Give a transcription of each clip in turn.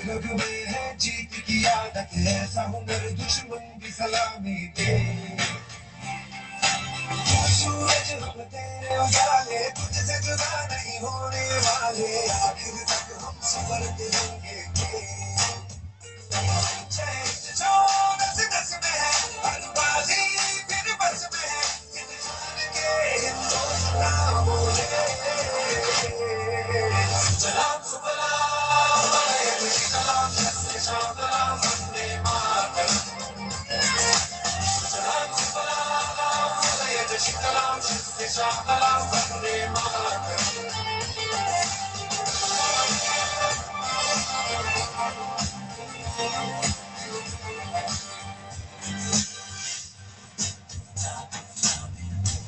रग में है जीत की आदत, ऐसा हुनर दुश्मन की सलामी दे। सूरज हम तेरे उजाले, तुझसे जुदा नहीं होने वाले, आखिर तक हम सफर करेंगे। जो नस नस में है बर्बादी, फिर बस में है इंसान के हिंदुस्तान बोले। सलाम सलाम सलाम सलाम वंदे मातरम। सलाम सलाम सलाम वंदे मातरम।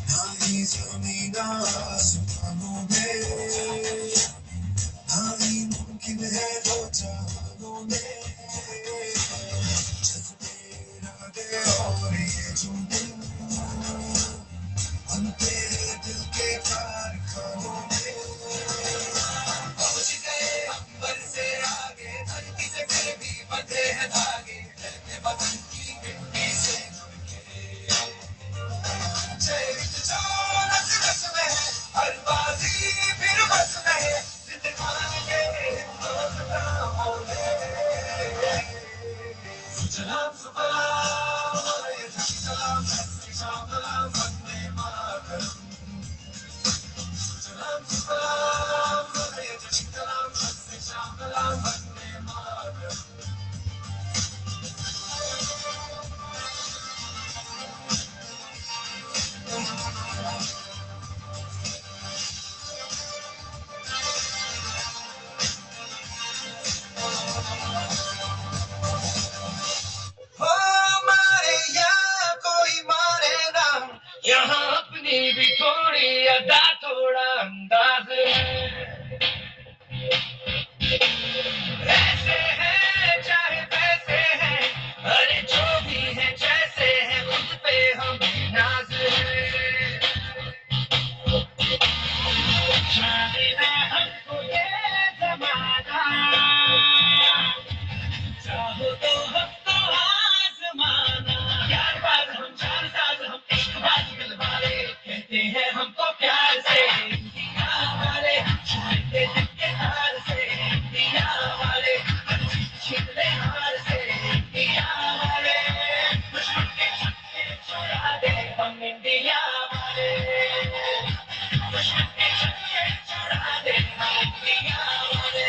नहीं ज़मीन आसमानों में, नहीं मुमकिन है दो जहानों में, जज्बे इरादे और ये जुनून, हम तेरे दिल के कारखानों में। पहुंच गए अंबर से आगे, धरती से फिर भी बंधे हैं धागे, लहके वतन की मिट्टी से जुड़ के। चैरित जो नस नस में है, हर बाजी फिर बस में है, जिंदगान के हिंदुस्तान बोले। सलाम सलाम सलाम सलाम वंदे मातरम। सलाम सलाम सलाम वंदे मातरम। हो मारे यहाँ कोई मारे ना, यहाँ अपनी भी थोड़ी अदा थोड़ा अंदाज है। ऐसे है चाहे वैसे है, अरे जो भी है जैसे है, खुद पे हम नाज है। शादी है हमको ये जमाना, चाहो तो हमको आजमाना। यार बाज हम चार साज हम इश्क बाज दिल वाले, कहते हैं हमको प्यार से इंडिया वाले, छूटे दिल के हार से इंडिया वाले, छिपले हार से इंडिया वाले, दुश्मन के छक्के छोड़ा दे हम इंडिया वाले, दुश्मन के छक्के छोड़ा दे हम इंडिया वाले।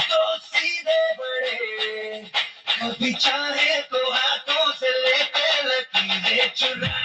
तो सीधे बड़े, कभी चाहे तो हाथों से लेते लकीरें चुरा